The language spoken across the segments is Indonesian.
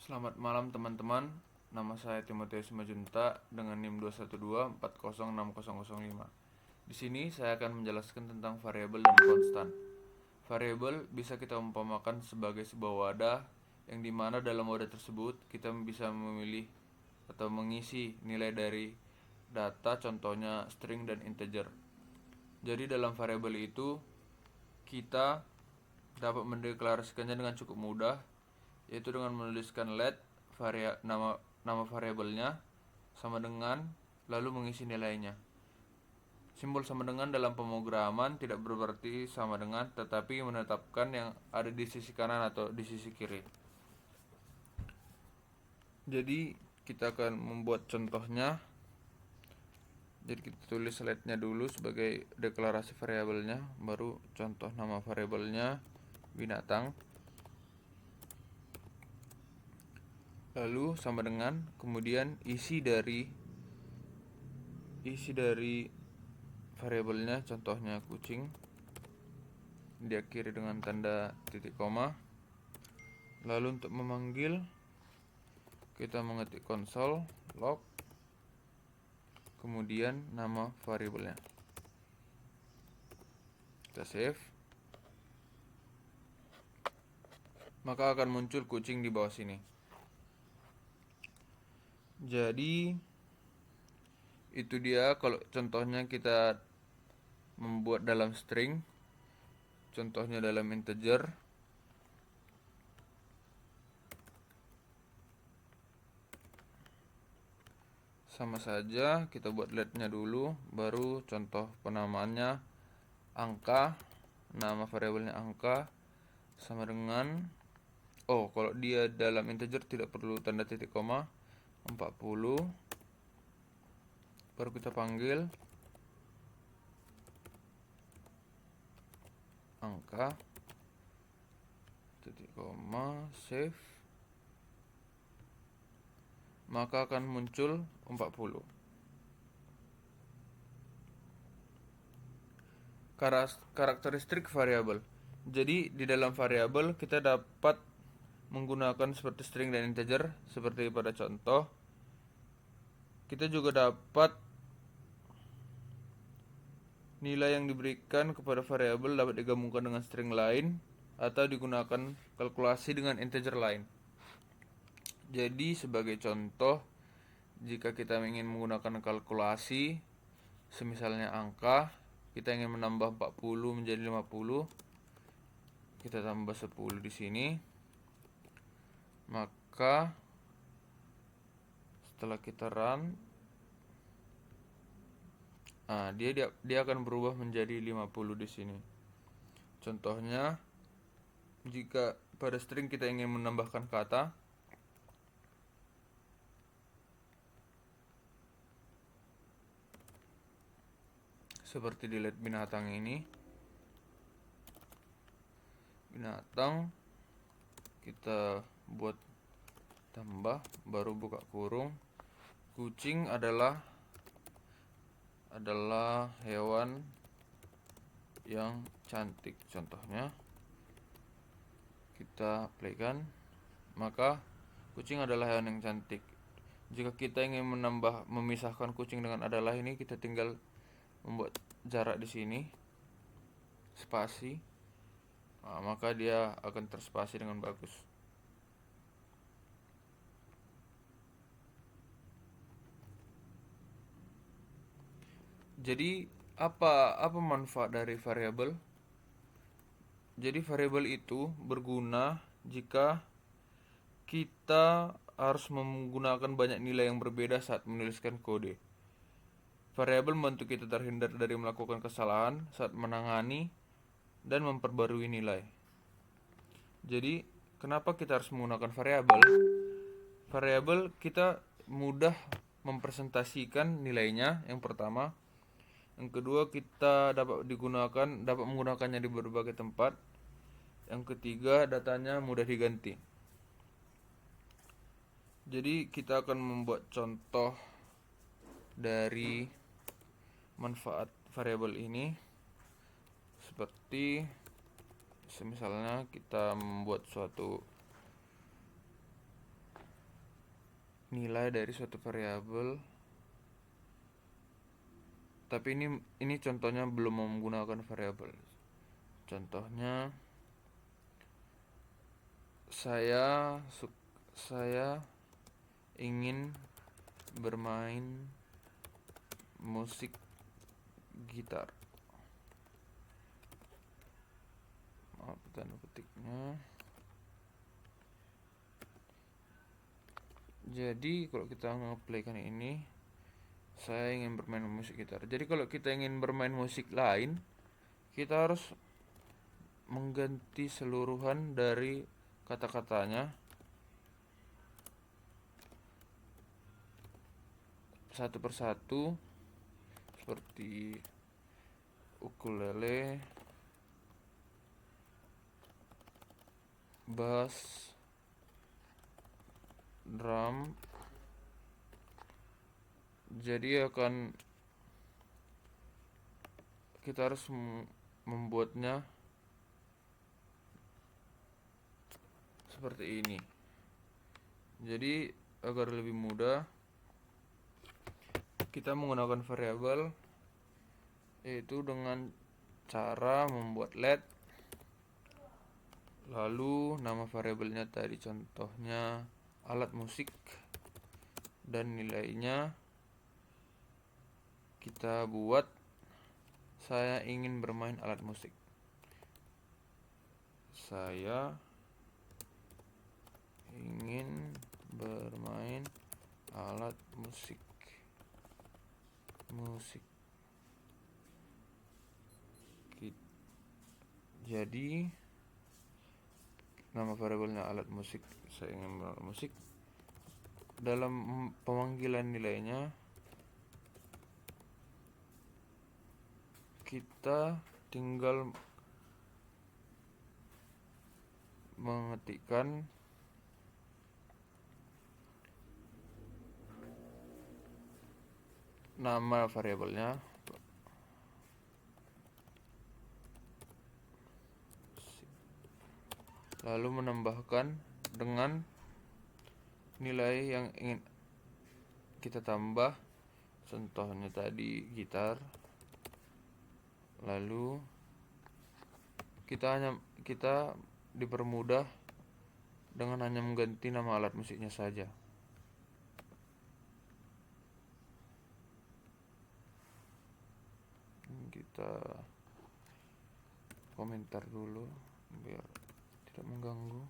Selamat malam teman-teman. Nama saya Timotius Majunta dengan NIM 212406005. Di sini saya akan menjelaskan tentang variabel dan konstan. Variabel bisa kita umpamakan sebagai sebuah wadah yang dimana dalam wadah tersebut kita bisa memilih atau mengisi nilai dari data, contohnya string dan integer. Jadi dalam variabel itu kita dapat mendeklarasikannya dengan cukup mudah, yaitu dengan menuliskan let nama variabelnya sama dengan lalu mengisi nilainya. Simbol sama dengan dalam pemrograman tidak berarti sama dengan, tetapi menetapkan yang ada di sisi kanan atau di sisi kiri. Jadi kita akan membuat contohnya. Jadi kita tulis letnya dulu sebagai deklarasi variabelnya, baru contoh nama variabelnya binatang. Lalu sama dengan kemudian isi dari variabelnya, contohnya kucing, diakhiri dengan tanda titik koma. Lalu untuk memanggil kita mengetik konsol log kemudian nama variabelnya. Kita save. Maka akan muncul kucing di bawah sini. Jadi itu dia kalau contohnya kita membuat dalam string, contohnya dalam integer. Sama saja, kita buat letnya dulu, baru contoh penamaannya angka, nama variabelnya angka sama dengan kalau dia dalam integer tidak perlu tanda titik koma, 40. Baru kita panggil angka titik koma, save. Maka akan muncul 40. Karakteristik variabel. Jadi di dalam variabel kita dapat menggunakan seperti string dan integer seperti pada contoh. Kita juga dapat nilai yang diberikan kepada variabel dapat digabungkan dengan string lain atau digunakan kalkulasi dengan integer lain. Jadi sebagai contoh, jika kita ingin menggunakan kalkulasi, semisalnya angka, kita ingin menambah 40 menjadi 50, kita tambah 10 di sini. Maka setelah kita run, dia akan berubah menjadi 50 di sini. Contohnya, jika pada string kita ingin menambahkan kata, seperti di let binatang ini, binatang kita buat tambah, baru buka kurung, kucing adalah hewan yang cantik, contohnya. Kita playkan, maka kucing adalah hewan yang cantik. Jika kita ingin memisahkan kucing dengan adalah ini, kita tinggal membuat jarak di sini, spasi, maka dia akan terspasi dengan bagus. Jadi apa manfaat dari variabel? Jadi variabel itu berguna jika kita harus menggunakan banyak nilai yang berbeda saat menuliskan kode. Variabel membantu kita terhindar dari melakukan kesalahan saat menangani dan memperbarui nilai. Jadi, kenapa kita harus menggunakan variabel? Variabel kita mudah mempresentasikan nilainya, yang pertama. Yang kedua, kita dapat menggunakannya di berbagai tempat. Yang ketiga, datanya mudah diganti. Jadi kita akan membuat contoh dari manfaat variabel ini, seperti misalnya kita membuat suatu nilai dari suatu variabel, tapi ini contohnya belum menggunakan variabel. Contohnya saya ingin bermain musik gitar. Maaf tanda petiknya. Jadi kalau kita nge-playkan ini, saya ingin bermain musik gitar. Jadi kalau kita ingin bermain musik lain, kita harus mengganti seluruhan dari kata-katanya satu persatu, seperti ukulele, bass, drum. Jadi kita harus membuatnya seperti ini. Jadi agar lebih mudah, kita menggunakan variabel, yaitu dengan cara membuat let, lalu nama variabelnya tadi contohnya alat musik, dan nilainya kita buat saya ingin bermain alat musik. Saya ingin bermain alat musik. Jadi nama variabelnya alat musik, saya ingin bermain alat musik. Dalam pemanggilan nilainya, kita tinggal mengetikkan nama variabelnya, lalu menambahkan dengan nilai yang ingin kita tambah, contohnya tadi gitar. Lalu kita dipermudah dengan hanya mengganti nama alat musiknya saja. Kita komentar dulu biar tidak mengganggu.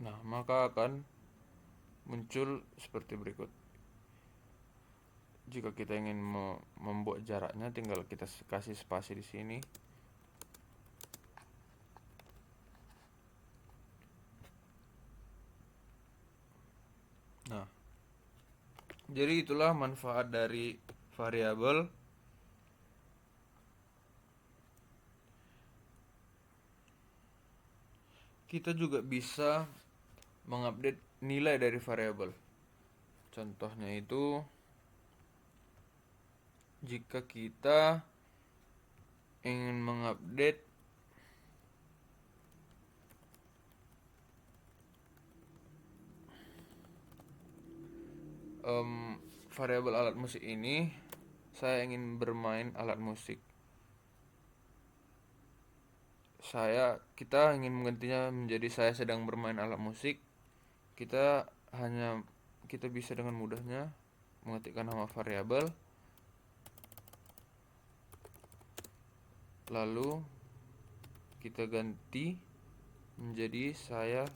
Nah, maka akan muncul seperti berikut. Jika kita ingin membuat jaraknya, tinggal kita kasih spasi di sini. Nah, jadi itulah manfaat dari variabel. Kita juga bisa mengupdate nilai dari variabel. Contohnya itu, jika kita ingin mengupdate variabel alat musik ini, saya ingin bermain alat musik. Kita ingin menggantinya menjadi saya sedang bermain alat musik. Kita bisa dengan mudahnya mengetikkan nama variabel, lalu kita ganti menjadi saya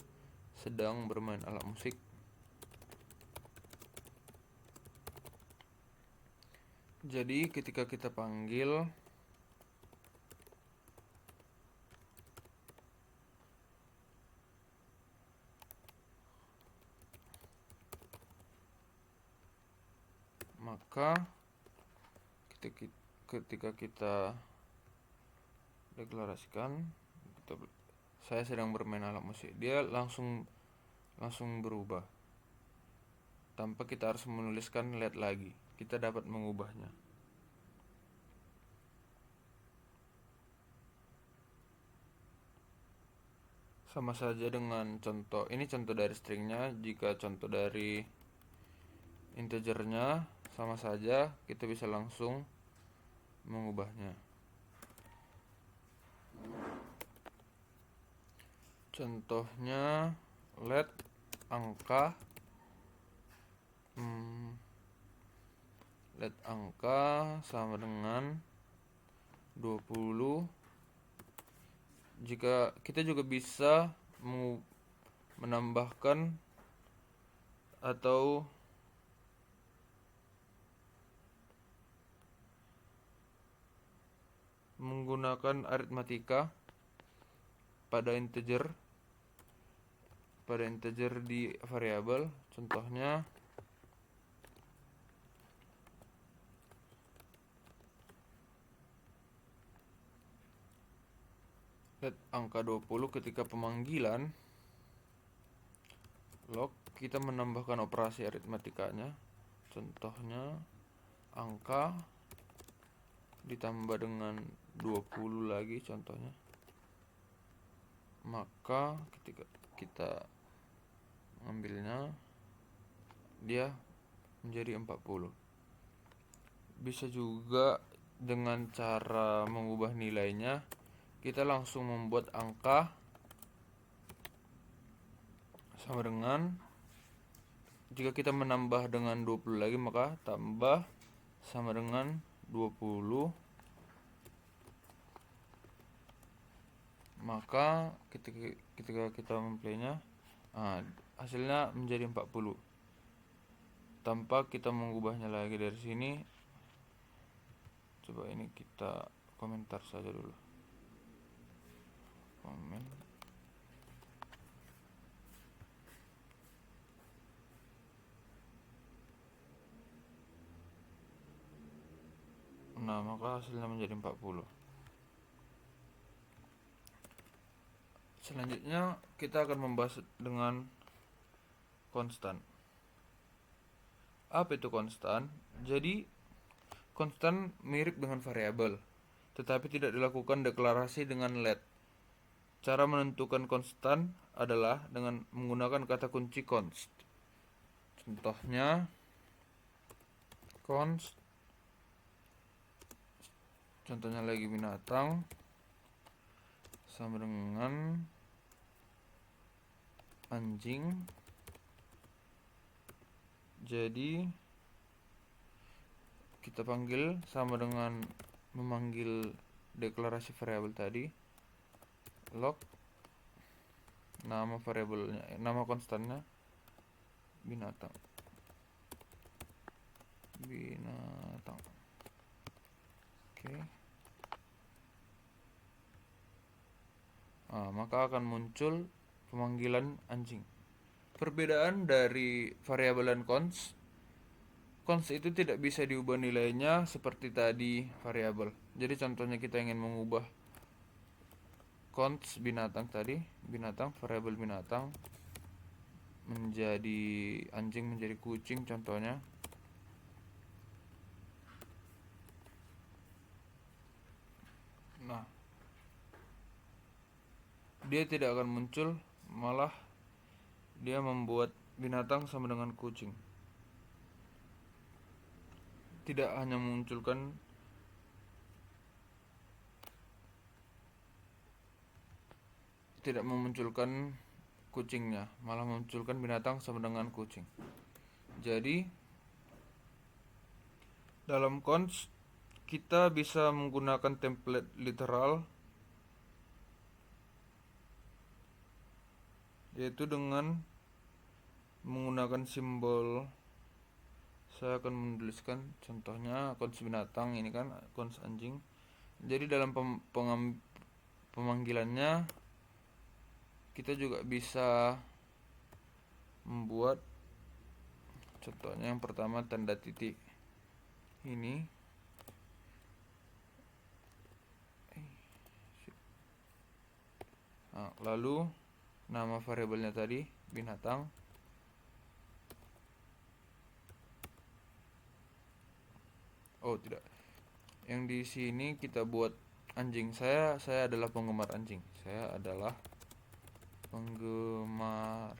sedang bermain alat musik. Jadi ketika kita panggil, Maka ketika kita deklarasikan saya sedang bermain alat musik, dia langsung berubah tanpa kita harus menuliskan LED lagi. Kita dapat mengubahnya. Sama saja dengan contoh ini, contoh dari stringnya. Jika contoh dari integernya, sama saja kita bisa langsung mengubahnya. Contohnya let angka sama dengan 20. Jika kita juga bisa menambahkan atau menggunakan aritmatika pada integer di variabel. Contohnya let angka 20 ketika pemanggilan log kita menambahkan operasi aritmatikanya. Contohnya angka ditambah dengan 20 lagi contohnya. Maka ketika kita mengambilnya, dia menjadi 40. Bisa juga dengan cara mengubah nilainya, kita langsung membuat angka sama dengan, jika kita menambah dengan 20 lagi, maka tambah sama dengan 20. Maka ketika kita memplaynya, hasilnya menjadi 40 tanpa kita mengubahnya lagi. Dari sini coba ini kita komentar saja dulu. Komen. Nah, maka hasilnya menjadi 40. Selanjutnya kita akan membahas dengan konstan. Apa itu konstan? Jadi konstan mirip dengan variabel, tetapi tidak dilakukan deklarasi dengan let. Cara menentukan konstan adalah dengan menggunakan kata kunci const. Contohnya const, contohnya lagi binatang sama dengan anjing. Jadi kita panggil sama dengan memanggil deklarasi variabel tadi, log nama variabelnya, nama konstannya binatang. Oke. Maka akan muncul pemanggilan anjing. Perbedaan dari variabel dan const itu tidak bisa diubah nilainya seperti tadi variabel. Jadi contohnya kita ingin mengubah const binatang tadi, variabel binatang menjadi anjing, menjadi kucing contohnya. Nah, dia tidak akan muncul, malah dia membuat binatang sama dengan kucing. Tidak hanya memunculkan kucingnya, malah memunculkan binatang sama dengan kucing. Jadi dalam const kita bisa menggunakan template literal, yaitu dengan menggunakan simbol. Saya akan menuliskan contohnya const binatang, ini kan const anjing. Jadi dalam pemanggilannya kita juga bisa membuat, contohnya yang pertama tanda titik. ini. Nah, lalu nama variabelnya tadi binatang. Oh tidak, yang di sini kita buat anjing. Saya adalah penggemar anjing. Saya adalah penggemar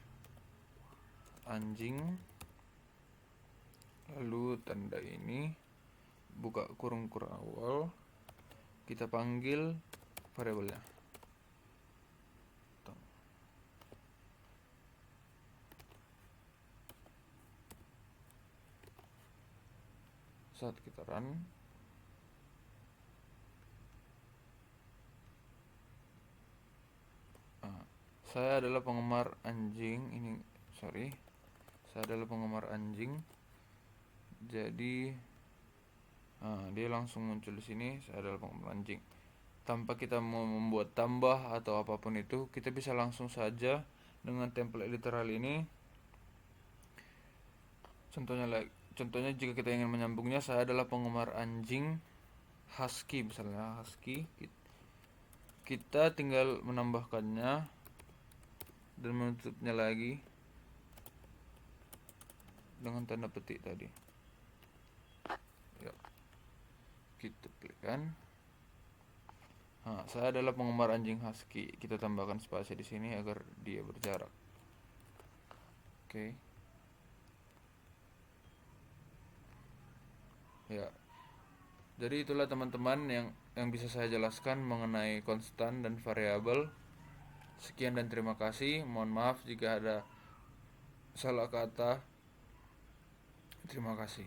anjing. Lalu tanda ini, buka kurung awal, kita panggil variabelnya. Saat kita run, saya adalah penggemar anjing. Saya adalah penggemar anjing. Jadi dia langsung muncul di sini. Saya adalah penggemar anjing. Tanpa kita mau membuat tambah atau apapun itu, kita bisa langsung saja dengan template literal ini. Contohnya jika kita ingin menyambungnya, saya adalah penggemar anjing husky, misalnya husky. Kita tinggal menambahkannya dan menutupnya lagi dengan tanda petik tadi. Ya, kita klikkan. Saya adalah penggemar anjing husky. Kita tambahkan spasi di sini agar dia berjarak. Oke. Ya. Jadi itulah teman-teman yang bisa saya jelaskan mengenai konstan dan variabel. Sekian dan terima kasih. Mohon maaf jika ada salah kata. Terima kasih.